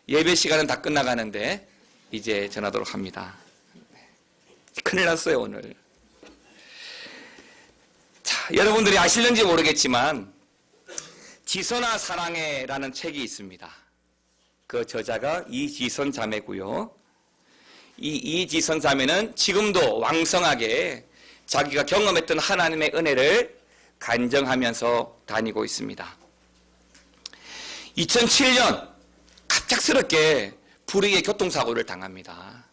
예배 시간은 다 끝나가는데 이제 전하도록 합니다. 큰일 났어요 오늘. 자, 여러분들이 아실는지 모르겠지만 지선아 사랑해라는 책이 있습니다. 그 저자가 이지선 자매고요. 이 이지선 자매는 지금도 왕성하게 자기가 경험했던 하나님의 은혜를 간증하면서 다니고 있습니다. 2007년 갑작스럽게 불의의 교통사고를 당합니다.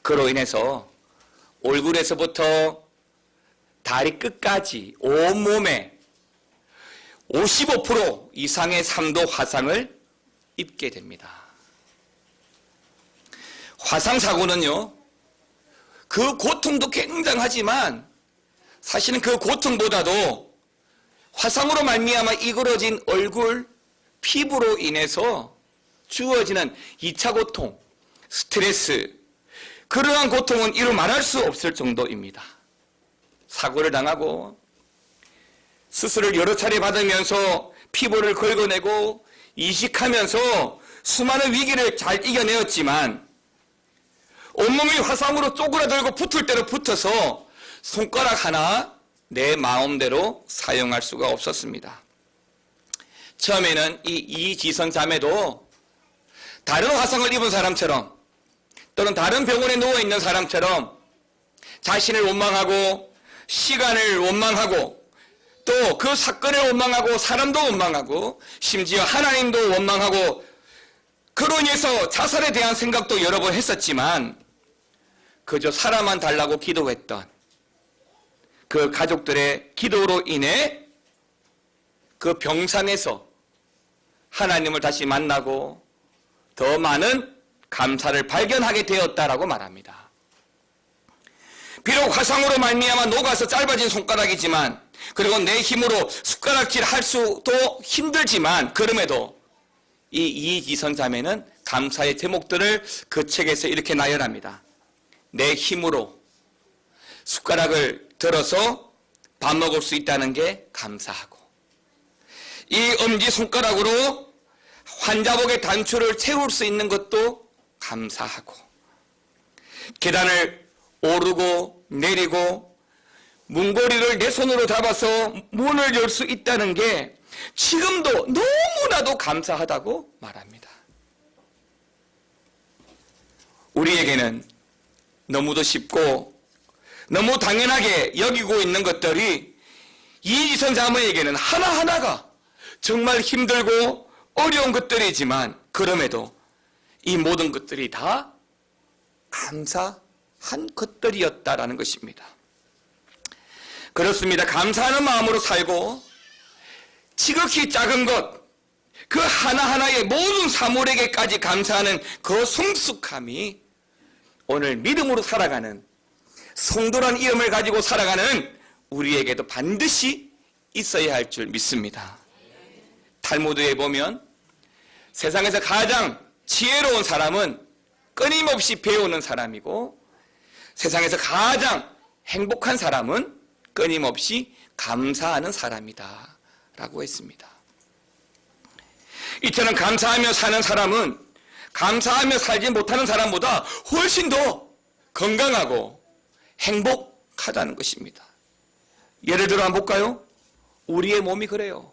그로 인해서 얼굴에서부터 다리 끝까지 온몸에 55% 이상의 3도 화상을 입게 됩니다. 화상사고는요, 그 고통도 굉장하지만 사실은 그 고통보다도 화상으로 말미암아 이그러진 얼굴, 피부로 인해서 주어지는 2차 고통, 스트레스, 그러한 고통은 이루 말할 수 없을 정도입니다. 사고를 당하고 수술을 여러 차례 받으면서 피부를 긁어내고 이식하면서 수많은 위기를 잘 이겨내었지만 온몸이 화상으로 쪼그라들고 붙을 대로 붙어서 손가락 하나 내 마음대로 사용할 수가 없었습니다. 처음에는 이 이지선 자매도 다른 화상을 입은 사람처럼 또는 다른 병원에 누워있는 사람처럼 자신을 원망하고 시간을 원망하고 또 그 사건을 원망하고 사람도 원망하고 심지어 하나님도 원망하고 그로 인해서 자살에 대한 생각도 여러 번 했었지만 그저 살아만 달라고 기도했던 그 가족들의 기도로 인해 그 병상에서 하나님을 다시 만나고 더 많은 감사를 발견하게 되었다라고 말합니다. 비록 화상으로 말미암아 녹아서 짧아진 손가락이지만 그리고 내 힘으로 숟가락질 할 수도 힘들지만 그럼에도 이 이지선 자매는 감사의 제목들을 그 책에서 이렇게 나열합니다. 내 힘으로 숟가락을 들어서 밥 먹을 수 있다는 게 감사하고 이 엄지손가락으로 환자복의 단추를 채울 수 있는 것도 감사하고 계단을 오르고 내리고 문고리를 내 손으로 잡아서 문을 열 수 있다는 게 지금도 너무나도 감사하다고 말합니다. 우리에게는 너무도 쉽고 너무 당연하게 여기고 있는 것들이 이지선 자매에게는 하나하나가 정말 힘들고 어려운 것들이지만 그럼에도 이 모든 것들이 다 감사한 것들이었다라는 것입니다. 그렇습니다. 감사하는 마음으로 살고 지극히 작은 것, 그 하나하나의 모든 사물에게까지 감사하는 그 성숙함이 오늘 믿음으로 살아가는 성도란 이름을 가지고 살아가는 우리에게도 반드시 있어야 할 줄 믿습니다. 탈무드에 보면 세상에서 가장 지혜로운 사람은 끊임없이 배우는 사람이고 세상에서 가장 행복한 사람은 끊임없이 감사하는 사람이다 라고 했습니다. 이처럼 감사하며 사는 사람은 감사하며 살지 못하는 사람보다 훨씬 더 건강하고 행복하다는 것입니다. 예를 들어 한번 볼까요? 우리의 몸이 그래요.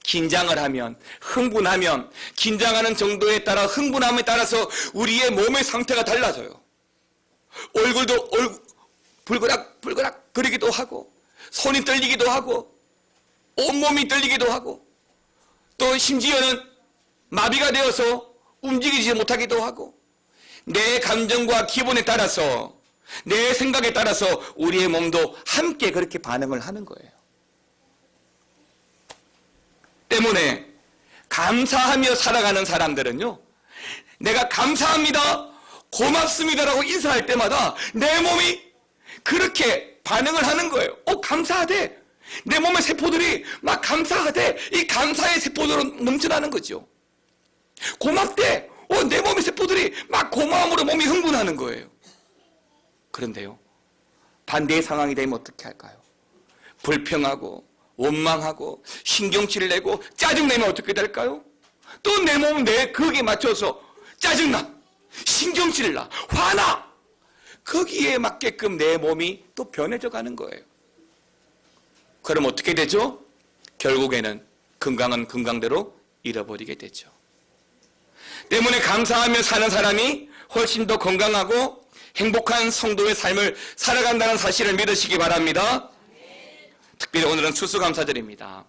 긴장을 하면, 흥분하면, 긴장하는 정도에 따라 흥분함에 따라서 우리의 몸의 상태가 달라져요. 얼굴도 불그락 거리기도 하고 손이 떨리기도 하고 온몸이 떨리기도 하고 또 심지어는 마비가 되어서 움직이지 못하기도 하고 내 감정과 기분에 따라서 내 생각에 따라서 우리의 몸도 함께 그렇게 반응을 하는 거예요. 때문에 감사하며 살아가는 사람들은요, 내가 감사합니다, 고맙습니다라고 인사할 때마다 내 몸이 그렇게 반응을 하는 거예요. 감사하대. 내 몸의 세포들이 막 감사하대. 이 감사의 세포들로 넘쳐나는 거죠. 고맙대. 내 몸의 세포들이 막 고마움으로 몸이 흥분하는 거예요. 그런데요, 반대의 상황이 되면 어떻게 할까요? 불평하고 원망하고 신경질을 내고 짜증내면 어떻게 될까요? 또 내 몸은 내 거기에 맞춰서 짜증나, 신경질나, 화나. 거기에 맞게끔 내 몸이 또 변해져 가는 거예요. 그럼 어떻게 되죠? 결국에는 건강은 건강대로 잃어버리게 되죠. 때문에 감사하며 사는 사람이 훨씬 더 건강하고 행복한 성도의 삶을 살아간다는 사실을 믿으시기 바랍니다. 특별히 오늘은 추수감사절입니다.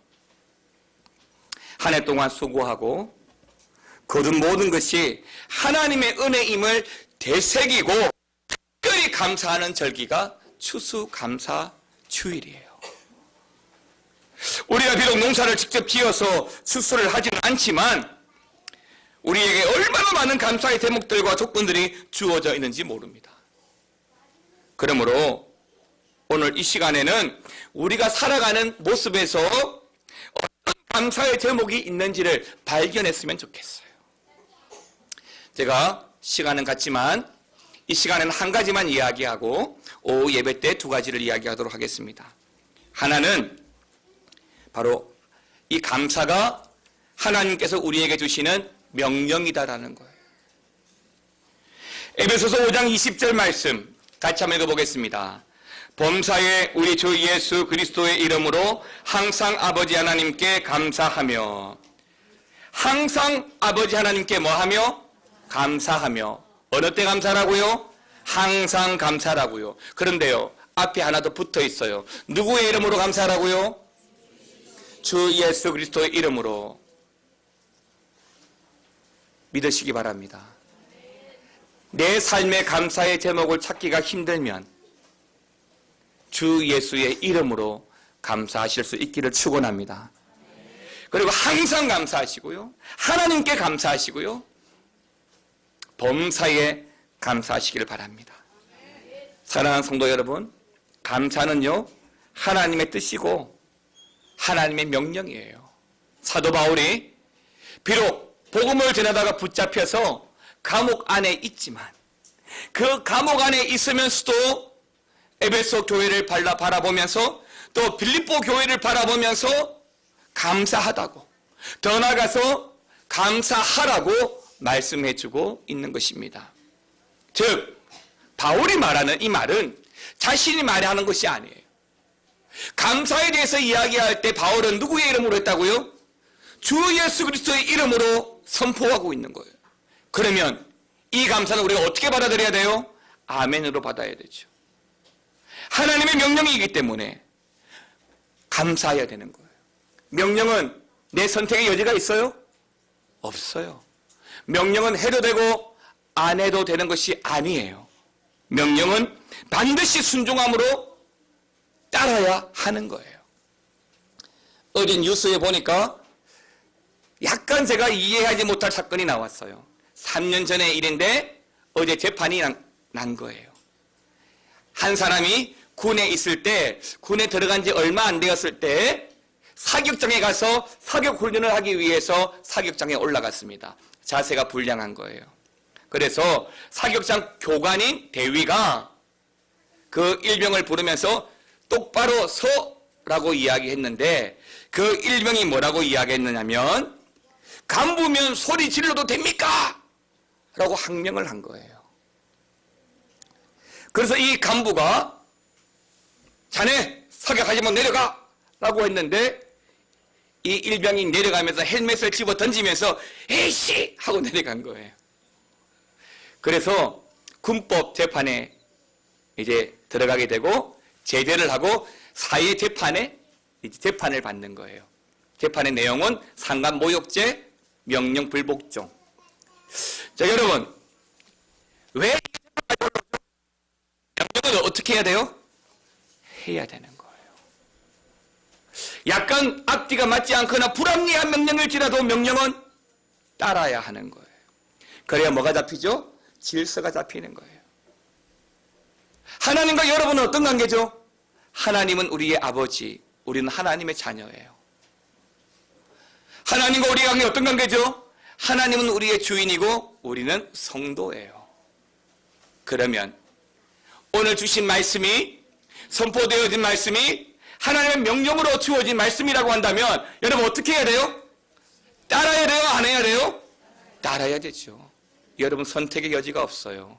한 해 동안 수고하고 거둔 모든 것이 하나님의 은혜임을 되새기고 특별히 감사하는 절기가 추수감사주일이에요. 우리가 비록 농사를 직접 지어서 추수를 하지는 않지만 우리에게 얼마나 많은 감사의 대목들과 조건들이 주어져 있는지 모릅니다. 그러므로 오늘 이 시간에는 우리가 살아가는 모습에서 어떤 감사의 제목이 있는지를 발견했으면 좋겠어요. 제가 시간은 같지만 이 시간에는 한 가지만 이야기하고 오후 예배 때 두 가지를 이야기하도록 하겠습니다. 하나는 바로 이 감사가 하나님께서 우리에게 주시는 명령이다라는 거예요. 에베소서 5장 20절 말씀 같이 한번 읽어보겠습니다. 범사에 우리 주 예수 그리스도의 이름으로 항상 아버지 하나님께 감사하며, 항상 아버지 하나님께 뭐하며? 감사하며. 어느 때 감사라고요? 항상 감사라고요. 그런데요, 앞에 하나 더 붙어 있어요. 누구의 이름으로 감사라고요? 주 예수 그리스도의 이름으로. 믿으시기 바랍니다. 내 삶의 감사의 제목을 찾기가 힘들면 주 예수의 이름으로 감사하실 수 있기를 축원합니다. 그리고 항상 감사하시고요, 하나님께 감사하시고요, 범사에 감사하시기를 바랍니다. 사랑하는 성도 여러분, 감사는요 하나님의 뜻이고 하나님의 명령이에요. 사도 바울이 비록 복음을 전하다가 붙잡혀서 감옥 안에 있지만 그 감옥 안에 있으면서도 에베소 교회를 바라보면서 또 빌립보 교회를 바라보면서 감사하다고, 더 나아가서 감사하라고 말씀해주고 있는 것입니다. 즉 바울이 말하는 이 말은 자신이 말하는 것이 아니에요. 감사에 대해서 이야기할 때 바울은 누구의 이름으로 했다고요? 주 예수 그리스도의 이름으로 선포하고 있는 거예요. 그러면 이 감사는 우리가 어떻게 받아들여야 돼요? 아멘으로 받아야 되죠. 하나님의 명령이기 때문에 감사해야 되는 거예요. 명령은 내 선택의 여지가 있어요? 없어요. 명령은 해도 되고 안 해도 되는 것이 아니에요. 명령은 반드시 순종함으로 따라야 하는 거예요. 어제 뉴스에 보니까 약간 제가 이해하지 못할 사건이 나왔어요. 3년 전의 일인데 어제 재판이 난 거예요. 한 사람이 군에 있을 때, 군에 들어간 지 얼마 안 되었을 때 사격장에 가서 사격 훈련을 하기 위해서 사격장에 올라갔습니다. 자세가 불량한 거예요. 그래서 사격장 교관인 대위가 그 일병을 부르면서 똑바로 서라고 이야기했는데 그 일병이 뭐라고 이야기했느냐면 간부면 소리 질러도 됩니까? 라고 항명을 한 거예요. 그래서 이 간부가 자네 사격하지만 내려가 라고 했는데 이 일병이 내려가면서 헬멧을 집어 던지면서 에이씨 하고 내려간 거예요. 그래서 군법 재판에 이제 들어가게 되고 제대를 하고 사회 재판에 이제 재판을 받는 거예요. 재판의 내용은 상간 모욕죄, 명령 불복종. 자, 여러분, 왜 명령을 어떻게 해야 돼요? 해야 되는 거예요. 약간 앞뒤가 맞지 않거나 불합리한 명령일지라도 명령은 따라야 하는 거예요. 그래야 뭐가 잡히죠? 질서가 잡히는 거예요. 하나님과 여러분은 어떤 관계죠? 하나님은 우리의 아버지, 우리는 하나님의 자녀예요. 하나님과 우리의 관계 어떤 관계죠? 하나님은 우리의 주인이고 우리는 성도예요. 그러면 오늘 주신 말씀이, 선포되어진 말씀이 하나님의 명령으로 주어진 말씀이라고 한다면 여러분 어떻게 해야 돼요? 따라야 돼요? 안 해야 돼요? 따라야 되죠. 여러분 선택의 여지가 없어요.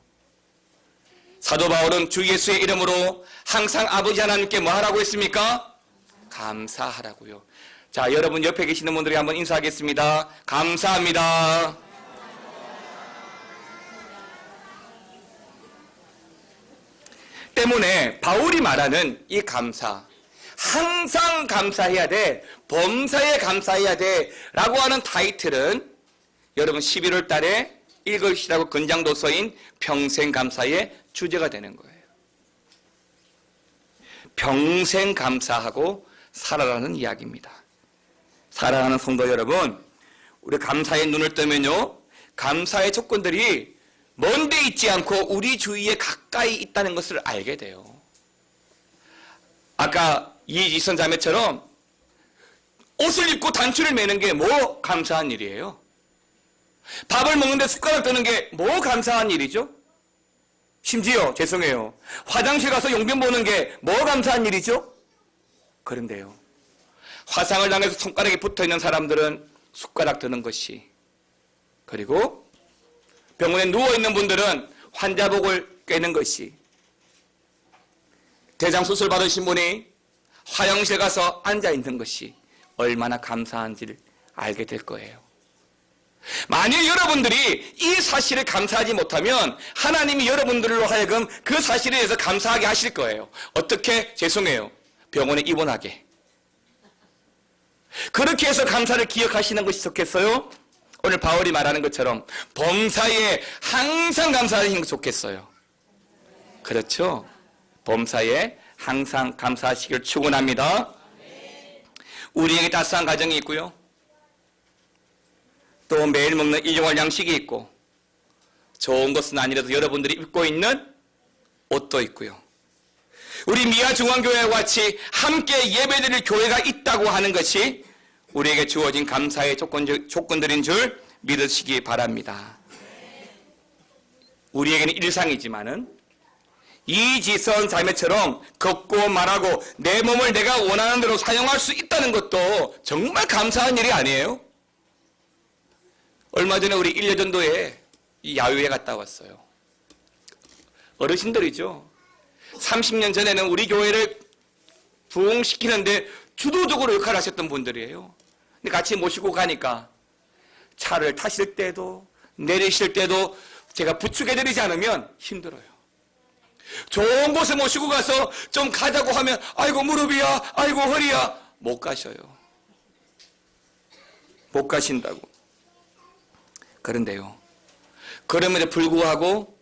사도 바울은 주 예수의 이름으로 항상 아버지 하나님께 뭐 하라고 했습니까? 감사하라고요. 자, 여러분 옆에 계시는 분들이 한번 인사하겠습니다. 감사합니다. 때문에 바울이 말하는 이 감사, 항상 감사해야 돼, 범사에 감사해야 돼 라고 하는 타이틀은 여러분 11월 달에 읽으시라고 권장도서인 평생 감사의 주제가 되는 거예요. 평생 감사하고 살아라는 이야기입니다. 사랑하는 성도 여러분, 우리 감사의 눈을 뜨면요, 감사의 조건들이 먼데 있지 않고 우리 주위에 가까이 있다는 것을 알게 돼요. 아까 이지선 자매처럼 옷을 입고 단추를 매는 게 뭐 감사한 일이에요? 밥을 먹는데 숟가락 드는 게 뭐 감사한 일이죠? 심지어 죄송해요, 화장실 가서 용변 보는 게 뭐 감사한 일이죠? 그런데요, 화상을 당해서 손가락에 붙어있는 사람들은 숟가락 드는 것이, 그리고 병원에 누워있는 분들은 환자복을 꿰는 것이, 대장수술 받으신 분이 화장실 가서 앉아있는 것이 얼마나 감사한지를 알게 될 거예요. 만일 여러분들이 이 사실을 감사하지 못하면 하나님이 여러분들로 하여금 그 사실에 대해서 감사하게 하실 거예요. 어떻게? 죄송해요, 병원에 입원하게. 그렇게 해서 감사를 기억하시는 것이 좋겠어요? 오늘 바울이 말하는 것처럼 범사에 항상 감사하시는 것이 좋겠어요. 그렇죠? 범사에 항상 감사하시길 축원합니다. 우리에게 따스한 가정이 있고요, 또 매일 먹는 일용할 양식이 있고, 좋은 것은 아니라도 여러분들이 입고 있는 옷도 있고요, 우리 미아중앙교회와 같이 함께 예배드릴 교회가 있다고 하는 것이 우리에게 주어진 감사의 조건들인 줄 믿으시기 바랍니다. 우리에게는 일상이지만은 이지선 자매처럼 걷고 말하고 내 몸을 내가 원하는 대로 사용할 수 있다는 것도 정말 감사한 일이 아니에요? 얼마 전에 우리 1년 전도에 야유회 갔다 왔어요. 어르신들이죠. 30년 전에는 우리 교회를 부흥시키는데 주도적으로 역할을 하셨던 분들이에요. 근데 같이 모시고 가니까 차를 타실 때도 내리실 때도 제가 부축해드리지 않으면 힘들어요. 좋은 곳에 모시고 가서 좀 가자고 하면 아이고 무릎이야, 아이고 허리야, 못 가셔요. 못 가신다고. 그런데요, 그럼에도 불구하고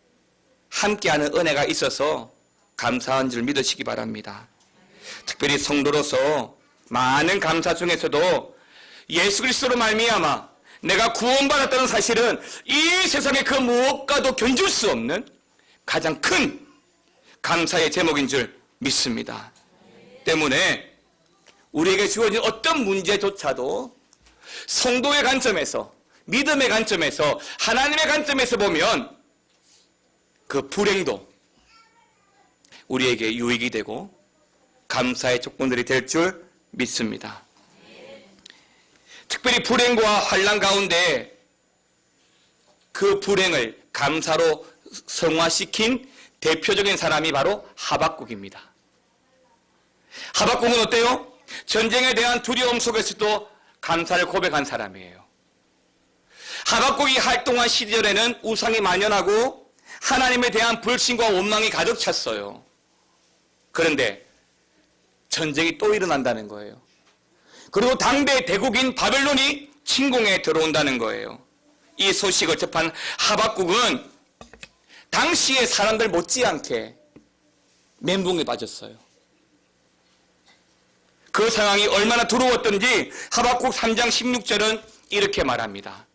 함께하는 은혜가 있어서 감사한 줄 믿으시기 바랍니다. 특별히 성도로서 많은 감사 중에서도 예수 그리스도로 말미암아 내가 구원받았다는 사실은 이 세상의 그 무엇과도 견줄 수 없는 가장 큰 감사의 제목인 줄 믿습니다. 때문에 우리에게 주어진 어떤 문제조차도 성도의 관점에서, 믿음의 관점에서, 하나님의 관점에서 보면 그 불행도 우리에게 유익이 되고 감사의 조건들이 될 줄 믿습니다. 특별히 불행과 환난 가운데 그 불행을 감사로 성화시킨 대표적인 사람이 바로 하박국입니다. 하박국은 어때요? 전쟁에 대한 두려움 속에서도 감사를 고백한 사람이에요. 하박국이 활동한 시절에는 우상이 만연하고 하나님에 대한 불신과 원망이 가득 찼어요. 그런데 전쟁이 또 일어난다는 거예요. 그리고 당대 대국인 바벨론이 침공에 들어온다는 거예요. 이 소식을 접한 하박국은 당시의 사람들 못지않게 멘붕에 빠졌어요. 그 상황이 얼마나 두려웠던지 하박국 3장 16절은 이렇게 말합니다.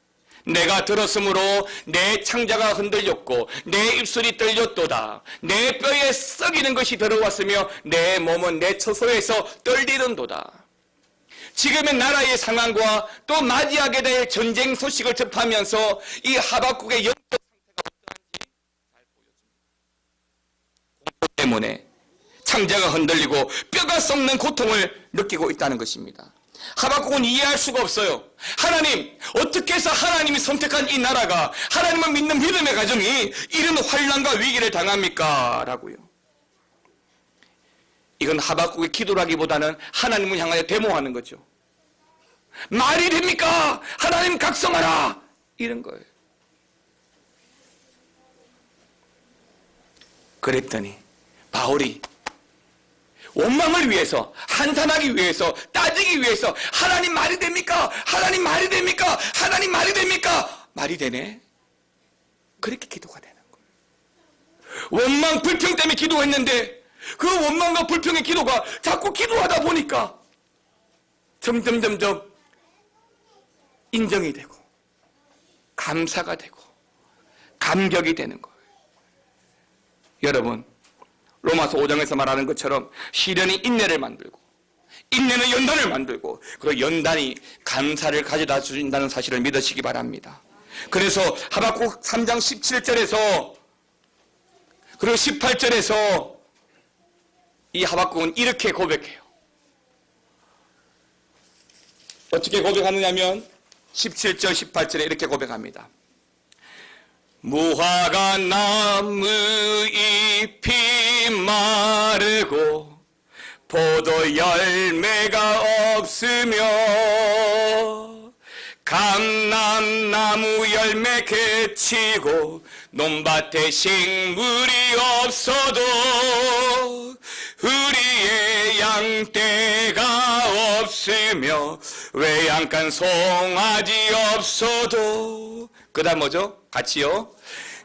내가 들었으므로 내 창자가 흔들렸고 내 입술이 떨렸도다. 내 뼈에 썩이는 것이 들어왔으며 내 몸은 내 처소에서 떨리는도다. 지금의 나라의 상황과 또 맞이하게 될 전쟁 소식을 접하면서 이 하박국의 영적 상태가 어떠한지 잘 보여줍니다. 공포 때문에 창자가 흔들리고 뼈가 썩는 고통을 느끼고 있다는 것입니다. 하박국은 이해할 수가 없어요. 하나님, 어떻게 해서 하나님이 선택한 이 나라가, 하나님을 믿는 믿음의 가정이 이런 환난과 위기를 당합니까? 라고요. 이건 하박국의 기도라기보다는 하나님을 향하여 데모하는 거죠. 말이 됩니까? 하나님 각성하라! 이런 거예요. 그랬더니 바울이 원망을 위해서, 한탄하기 위해서, 따지기 위해서 하나님 말이 됩니까? 하나님 말이 됩니까? 하나님 말이 됩니까? 말이 되네. 그렇게 기도가 되는 거예요. 원망, 불평 때문에 기도했는데 그 원망과 불평의 기도가 자꾸 기도하다 보니까 점점 인정이 되고 감사가 되고 감격이 되는 거예요. 여러분, 로마서 5장에서 말하는 것처럼 시련이 인내를 만들고, 인내는 연단을 만들고, 그리고 연단이 감사를 가져다 준다는 사실을 믿으시기 바랍니다. 그래서 하박국 3장 17절에서 그리고 18절에서 이 하박국은 이렇게 고백해요. 어떻게 고백하느냐면 17절 18절에 이렇게 고백합니다. 무화과 나무 잎이 마르고 포도 열매가 없으며 감람나무 열매 그치고 논밭에 식물이 없어도 우리의 양떼가 없으며 외양간 송아지 없어도 그 다음 뭐죠? 같이요.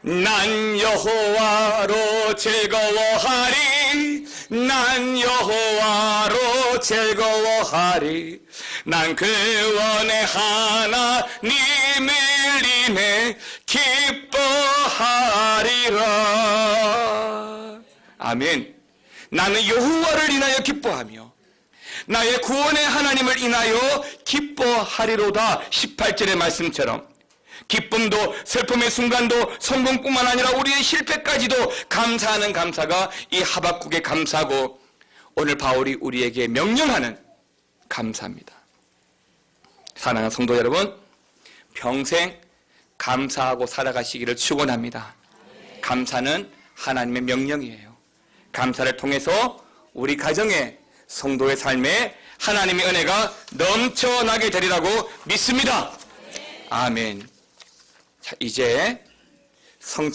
난 여호와로 즐거워하리. 난 여호와로 즐거워하리. 난 구원의 하나님을 인해 기뻐하리라. 아멘. 나는 여호와를 인하여 기뻐하며 나의 구원의 하나님을 인하여 기뻐하리로다. 18절의 말씀처럼 기쁨도 슬픔의 순간도 성공뿐만 아니라 우리의 실패까지도 감사하는 감사가 이 하박국의 감사고, 오늘 바울이 우리에게 명령하는 감사입니다. 사랑하는 성도 여러분, 평생 감사하고 살아가시기를 축원합니다. 감사는 하나님의 명령이에요. 감사를 통해서 우리 가정의 성도의 삶에 하나님의 은혜가 넘쳐나게 되리라고 믿습니다. 아멘. 자, 이제 성찬